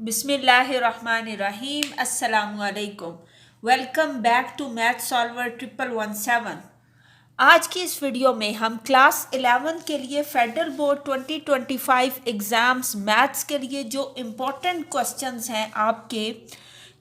बिस्मिल्लाहिर्रहमानिर्रहीम अस्सलामुअलैकुम। Welcome back to math solver 1117। आज की इस वीडियो में हम क्लास 11 के लिए फेडरल बोर्ड 2025 एग्ज़ाम्स मैथ्स के लिए जो इम्पोर्टेंट क्वेश्चंस हैं आपके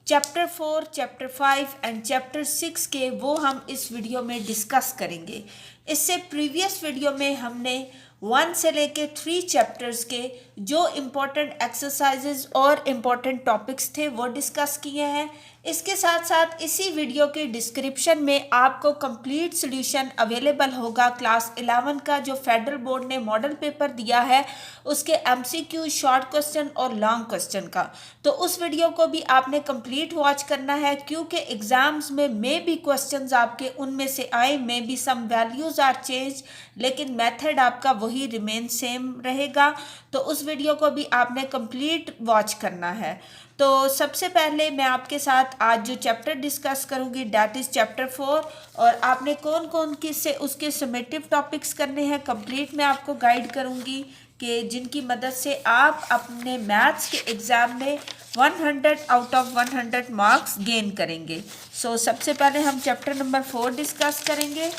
चैप्टर 4, चैप्टर 5 एंड चैप्टर 6 के, वो हम इस वीडियो में डिस्कस करेंगे। इससे प्रीवियस वीडियो में हमने 1 से लेके 3 चैप्टर्स के जो इम्पोर्टेंट एक्सरसाइजेज और इम्पोर्टेंट टॉपिक्स थे वो डिस्कस किए हैं। इसके साथ साथ इसी वीडियो के डिस्क्रिप्शन में आपको कंप्लीट सॉल्यूशन अवेलेबल होगा क्लास 11 का, जो फेडरल बोर्ड ने मॉडल पेपर दिया है उसके एमसीक्यू, शॉर्ट क्वेश्चन और लॉन्ग क्वेश्चन का। तो उस वीडियो को भी आपने कंप्लीट वॉच करना है, क्योंकि एग्जाम्स में मे भी क्वेश्चंस आपके उनमें से आए, may be some values are change, लेकिन मेथड आपका वही रिमेन सेम रहेगा। तो उस वीडियो को भी आपने कंप्लीट वॉच करना है। तो सबसे पहले मैं आपके साथ आज जो चैप्टर डिस्कस करूंगी डैट इज़ चैप्टर 4, और आपने कौन कौन किससे उसके समेटिव टॉपिक्स करने हैं कंप्लीट मैं आपको गाइड करूंगी, कि जिनकी मदद से आप अपने मैथ्स के एग्ज़ाम में 100 आउट ऑफ 100 मार्क्स गेन करेंगे। सो सबसे पहले हम चैप्टर नंबर 4 डिस्कस करेंगे,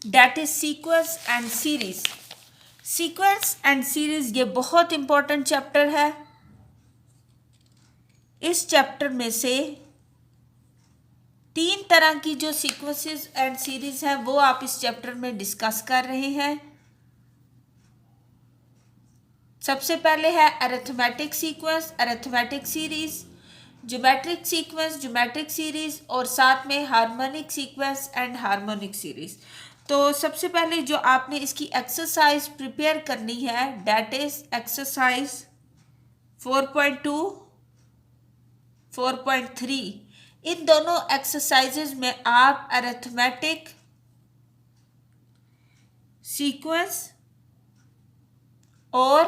that is sequence and series. Sequence and series ये बहुत इंपॉर्टेंट चैप्टर है। इस चैप्टर में से 3 तरह की जो सीक्वेंसेस एंड सीरीज हैं वो आप इस चैप्टर में डिस्कस कर रहे हैं। सबसे पहले है arithmetic sequence, arithmetic series, geometric sequence, geometric series, और साथ में harmonic sequence and harmonic series. तो सबसे पहले जो आपने इसकी एक्सरसाइज प्रिपेयर करनी है डैट इज एक्सरसाइज 4.2, 4.3। इन दोनों एक्सरसाइजेज में आप अरिथमेटिक सीक्वेंस और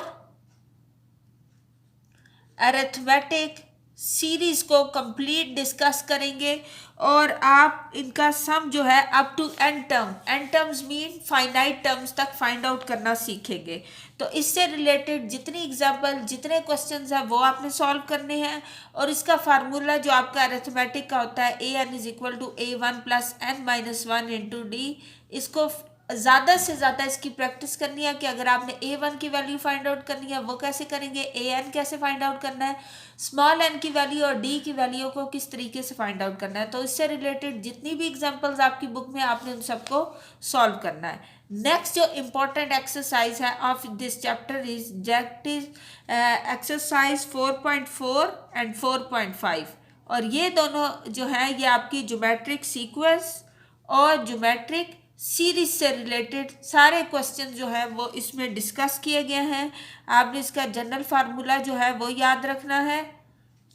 अरिथमेटिक सीरीज को कंप्लीट डिस्कस करेंगे, और आप इनका सम जो है up to n terms mean finite terms तक फाइंड आउट करना सीखेंगे। तो इससे रिलेटेड जितनी एग्जाम्पल, जितने क्वेश्चंस हैं वो आपने सॉल्व करने हैं, और इसका फार्मूला जो आपका अरिथमेटिक का होता है an is equal to a1 plus n minus 1 into d, इसको ज़्यादा से ज़्यादा इसकी प्रैक्टिस करनी है कि अगर आपने a1 की वैल्यू फाइंड आउट करनी है वो कैसे करेंगे, an कैसे फाइंड आउट करना है, स्मॉल n की वैल्यू और d की वैल्यू को किस तरीके से फाइंड आउट करना है। तो इससे रिलेटेड जितनी भी एग्जांपल्स आपकी बुक में आपने उन सबको सॉल्व करना है। नेक्स्ट जो इम्पोर्टेंट एक्सरसाइज है of this chapter is that is exercise 4.4 and 4.5, और ये दोनों जो है ये आपकी ज्योमेट्रिक सीक्वेंस और ज्योमेट्रिक सीरीज से रिलेटेड सारे क्वेश्चन जो है वो इसमें डिस्कस किए गए हैं। आपने इसका जनरल फार्मूला जो है वो याद रखना है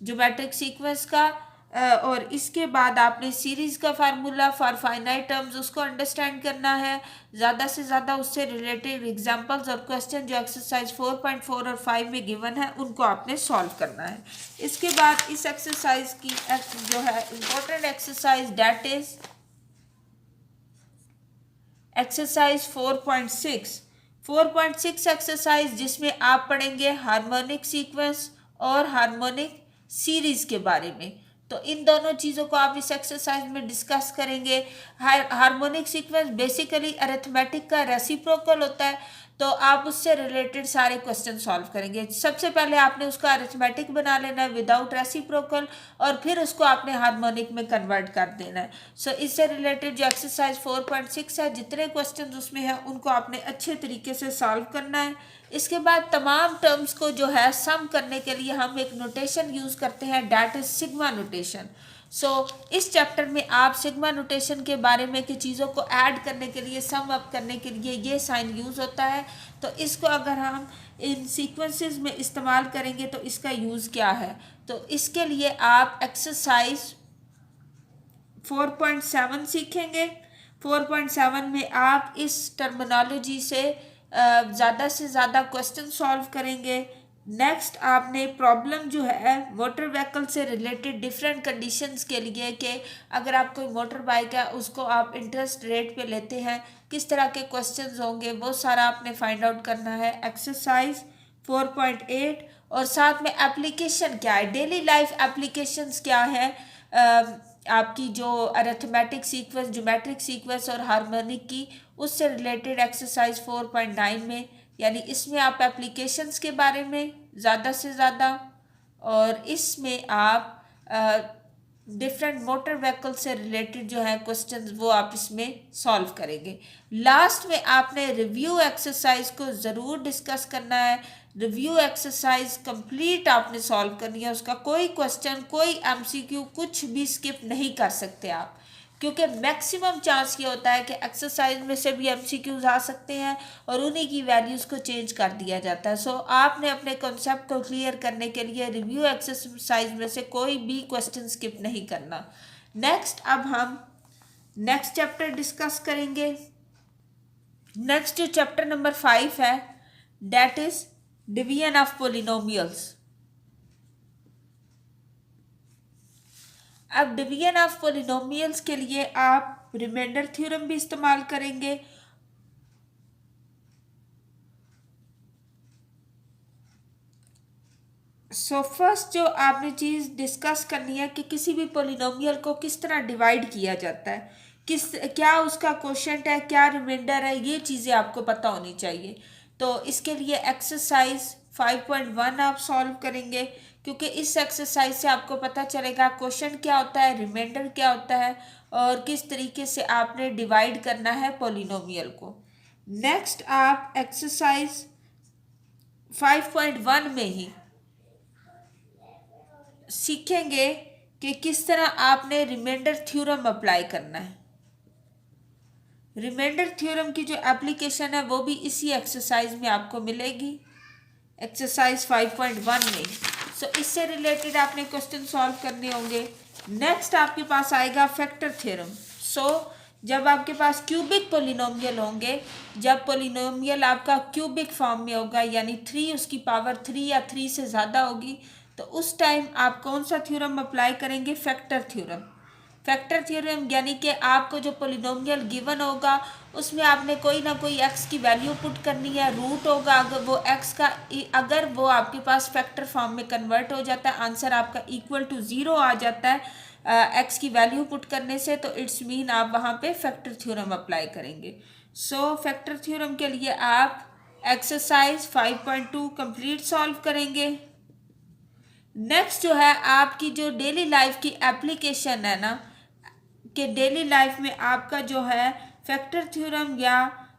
ज्योमेट्रिक सीक्वेंस का, और इसके बाद आपने सीरीज का फार्मूला फॉर फाइनाइट टर्म्स उसको अंडरस्टैंड करना है। ज़्यादा से ज़्यादा उससे रिलेटेड एग्जांपल्स और क्वेश्चन जो एक्सरसाइज 4.4 और 5 में गिवन है उनको आपने सॉल्व करना है। इसके बाद इस एक्सरसाइज की जो है important exercise that is exercise 4.6, 4.6 exercise जिसमें आप पढ़ेंगे हार्मोनिक सीक्वेंस और हार्मोनिक सीरीज के बारे में। तो इन दोनों चीज़ों को आप इस एक्सरसाइज में डिस्कस करेंगे। हार्मोनिक सीक्वेंस बेसिकली अरिथमेटिक का रेसिप्रोकल होता है, तो आप उससे रिलेटेड सारे क्वेश्चन सॉल्व करेंगे। सबसे पहले आपने उसका अरिथमेटिक बना लेना है विदाउट रेसिप्रोकल, और फिर उसको आपने हार्मोनिक में कन्वर्ट कर देना है। सो इससे रिलेटेड जो एक्सरसाइज 4.6 है जितने क्वेश्चन उसमें हैं उनको आपने अच्छे तरीके से सॉल्व करना है। इसके बाद तमाम टर्म्स को जो है सम करने के लिए हम एक नोटेशन यूज़ करते हैं डैट इज सिग्मा नोटेशन। सो इस चैप्टर में आप सिग्मा नोटेशन के बारे में कि चीज़ों को ऐड करने के लिए, सम अप करने के लिए ये साइन यूज़ होता है। तो इसको अगर हम इन सीक्वेंसेस में इस्तेमाल करेंगे तो इसका यूज़ क्या है, तो इसके लिए आप एक्सरसाइज 4.7 सीखेंगे। 4.7 में आप इस टर्मिनोलॉजी से ज़्यादा से ज़्यादा क्वेश्चन सॉल्व करेंगे। नेक्स्ट आपने प्रॉब्लम जो है मोटर व्हीकल से रिलेटेड डिफरेंट कंडीशंस के लिए, कि अगर आप कोई मोटर बाइक है उसको आप इंटरेस्ट रेट पे लेते हैं, किस तरह के क्वेश्चंस होंगे वो सारा आपने फाइंड आउट करना है। एक्सरसाइज 4.8 और साथ में एप्लीकेशन क्या है, डेली लाइफ एप्लीकेशंस क्या है आपकी जो अरिथमेटिक सीक्वेंस, ज्योमेट्रिक सीक्वेंस और हार्मोनिक की, उससे रिलेटेड एक्सरसाइज 4.9 में, यानी इसमें आप एप्लीकेशंस के बारे में ज़्यादा से ज़्यादा, और इसमें आप डिफरेंट मोटर व्हीकल से रिलेटेड जो है क्वेश्चंस वो आप इसमें सॉल्व करेंगे। लास्ट में आपने रिव्यू एक्सरसाइज को ज़रूर डिस्कस करना है। रिव्यू एक्सरसाइज कंप्लीट आपने सॉल्व करनी है, उसका कोई क्वेश्चन, कोई एमसीक्यू कुछ भी स्किप नहीं कर सकते आप, क्योंकि मैक्सिमम चांस ये होता है कि एक्सरसाइज में से भी एमसीक्यूज आ सकते हैं और उन्हीं की वैल्यूज़ को चेंज कर दिया जाता है। सो आपने अपने कॉन्सेप्ट को क्लियर करने के लिए रिव्यू एक्सरसाइज में से कोई भी क्वेश्चन स्किप नहीं करना। नेक्स्ट, अब हम नेक्स्ट चैप्टर डिस्कस करेंगे। नेक्स्ट जो चैप्टर नंबर 5 है, that is division of polynomials. अब डिवीजन ऑफ पोलिनोमियल्स के लिए आप रिमाइंडर थ्योरम भी इस्तेमाल करेंगे। सो फर्स्ट जो आपने चीज़ डिस्कस करनी है कि किसी भी पोलिनोमियल को किस तरह डिवाइड किया जाता है, क्या उसका कोशेंट है, क्या रिमाइंडर है, ये चीज़ें आपको पता होनी चाहिए। तो इसके लिए एक्सरसाइज 5.1 आप सॉल्व करेंगे, क्योंकि इस एक्सरसाइज से आपको पता चलेगा क्वेश्चन क्या होता है, रिमाइंडर क्या होता है और किस तरीके से आपने डिवाइड करना है पोलिनोमियल को। नेक्स्ट, आप एक्सरसाइज 5.1 में ही सीखेंगे कि किस तरह आपने रिमाइंडर थ्योरम अप्लाई करना है। रिमाइंडर थ्योरम की जो एप्लीकेशन है वो भी इसी एक्सरसाइज में आपको मिलेगी, एक्सरसाइज 5.1 में। सो इससे रिलेटेड आपने क्वेश्चन सॉल्व करने होंगे। नेक्स्ट आपके पास आएगा फैक्टर थ्योरम। सो जब आपके पास क्यूबिक पोलिनोमियल होंगे, जब पोलिनोमियल आपका क्यूबिक फॉर्म में होगा, यानी 3 उसकी पावर 3 या 3 से ज़्यादा होगी, तो उस टाइम आप कौन सा थ्योरम अप्लाई करेंगे, फैक्टर थ्योरम। फैक्टर थ्योरम यानी कि आपको जो पोलिनोमियल गिवन होगा उसमें आपने कोई ना कोई एक्स की वैल्यू पुट करनी है, रूट होगा, अगर वो एक्स का, अगर वो आपके पास फैक्टर फॉर्म में कन्वर्ट हो जाता है, आंसर आपका इक्वल टू 0 आ जाता है एक्स की वैल्यू पुट करने से, तो इट्स मीन आप वहाँ पे फैक्टर थ्योरम अप्लाई करेंगे। सो फैक्टर थ्योरम के लिए आप एक्सरसाइज 5.2 कंप्लीट सॉल्व करेंगे। नेक्स्ट जो है आपकी जो डेली लाइफ की एप्लीकेशन है ना, कि डेली लाइफ में आपका जो है फैक्टर थ्योरम या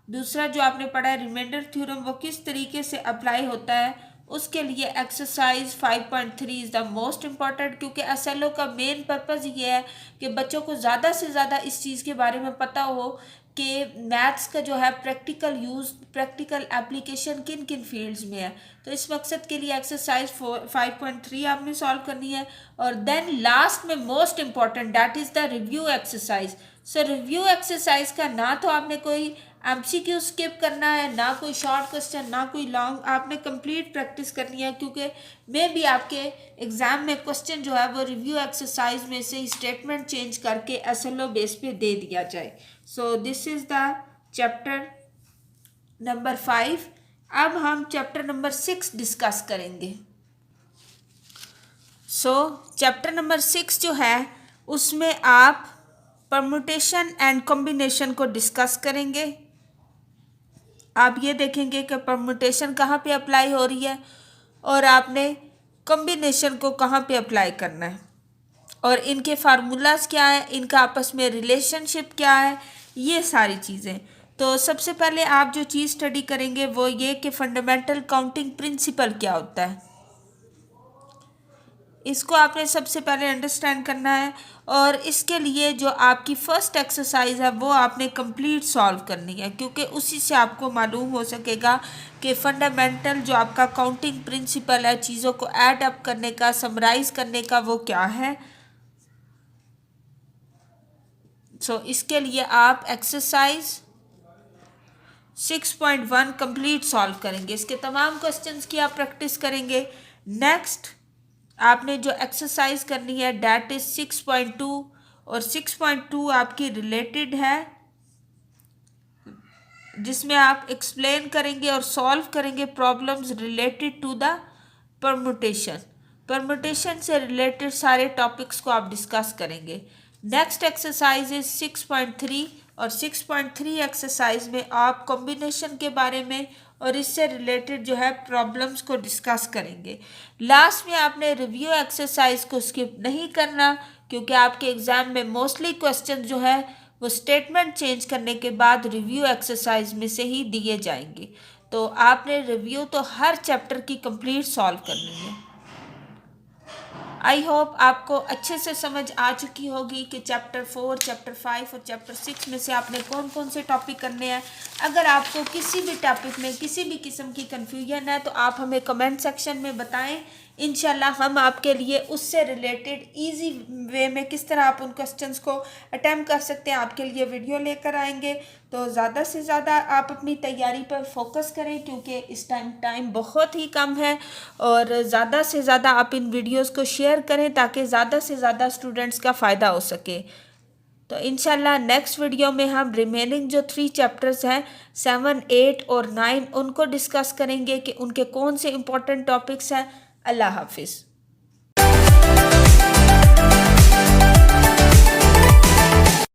दूसरा जो आपने पढ़ा है रिमाइंडर थ्योरम, वो किस तरीके से अप्लाई होता है, उसके लिए exercise 5.3 is the most important, क्योंकि एसएलओ का मेन पर्पज़ ये है कि बच्चों को ज़्यादा से ज़्यादा इस चीज़ के बारे में पता हो कि मैथ्स का जो है प्रैक्टिकल यूज़, प्रैक्टिकल एप्लीकेशन किन किन फील्ड्स में है। तो इस मकसद के लिए एक्सरसाइज 5.3 आपने सॉल्व करनी है। और देन लास्ट में most important, that is the review exercise. So review exercise का ना तो आपने कोई एमसीक्यू स्किप करना है, ना कोई शॉर्ट क्वेश्चन, ना कोई लॉन्ग, आपने कंप्लीट प्रैक्टिस करनी है, क्योंकि मे भी आपके एग्जाम में क्वेश्चन जो है वो रिव्यू एक्सरसाइज में से ही स्टेटमेंट चेंज करके एसएलओ बेस पे दे दिया जाए। So this is the chapter number 5। अब हम चैप्टर नंबर 6 डिस्कस करेंगे। सो चैप्टर नंबर 6 जो है उसमें आप परम्यूटेशन एंड कॉम्बिनेशन को डिस्कस करेंगे। आप ये देखेंगे कि परम्यूटेशन कहाँ पे अप्लाई हो रही है और आपने कॉम्बिनेशन को कहाँ पे अप्लाई करना है, और इनके फार्मूलाज क्या है, इनका आपस में रिलेशनशिप क्या है, ये सारी चीज़ें। तो सबसे पहले आप जो चीज़ स्टडी करेंगे वो ये कि फंडामेंटल काउंटिंग प्रिंसिपल क्या होता है, इसको आपने सबसे पहले अंडरस्टैंड करना है। और इसके लिए जो आपकी फ़र्स्ट एक्सरसाइज है वो आपने कंप्लीट सॉल्व करनी है, क्योंकि उसी से आपको मालूम हो सकेगा कि फंडामेंटल जो आपका काउंटिंग प्रिंसिपल है, चीज़ों को ऐड अप करने का, समराइज़ करने का, वो क्या है। सो इसके लिए आप एक्सरसाइज 6.1 कंप्लीट सॉल्व करेंगे, इसके तमाम क्वेश्चंस की आप प्रैक्टिस करेंगे। नेक्स्ट आपने जो एक्सरसाइज करनी है डैट इज 6.2, और 6.2 आपकी रिलेटेड है जिसमें आप एक्सप्लेन करेंगे और सॉल्व करेंगे problems related to the permutation. Permutation से रिलेटेड सारे टॉपिक्स को आप डिस्कस करेंगे। नेक्स्ट एक्सरसाइज इज 6.3 और 6.3 एक्सरसाइज में आप कॉम्बिनेशन के बारे में और इससे रिलेटेड जो है प्रॉब्लम्स को डिस्कस करेंगे। लास्ट में आपने रिव्यू एक्सरसाइज को स्किप नहीं करना, क्योंकि आपके एग्जाम में मोस्टली क्वेश्चन जो है वो स्टेटमेंट चेंज करने के बाद रिव्यू एक्सरसाइज में से ही दिए जाएंगे। तो आपने रिव्यू तो हर चैप्टर की कंप्लीट सॉल्व करनी है। आई होप आपको अच्छे से समझ आ चुकी होगी कि चैप्टर 4, चैप्टर 5 और चैप्टर 6 में से आपने कौन कौन से टॉपिक करने हैं। अगर आपको किसी भी टॉपिक में किसी भी किस्म की कन्फ्यूजन है तो आप हमें कमेंट सेक्शन में बताएं। इंशाल्लाह हम आपके लिए उससे रिलेटेड इजी वे में किस तरह आप उन क्वेश्चंस को अटेम्प्ट कर सकते हैं आपके लिए वीडियो लेकर आएंगे। तो ज़्यादा से ज़्यादा आप अपनी तैयारी पर फोकस करें, क्योंकि इस टाइम बहुत ही कम है, और ज़्यादा से ज़्यादा आप इन वीडियोस को शेयर करें ताकि ज़्यादा से ज़्यादा स्टूडेंट्स का फ़ायदा हो सके। तो इंशाल्लाह नेक्स्ट वीडियो में हम रिमेनिंग जो 3 चैप्टर्स हैं 7, 8 और 9 उनको डिस्कस करेंगे कि उनके कौन से इंपॉर्टेंट टॉपिक्स हैं। अल्लाह हाफिज़।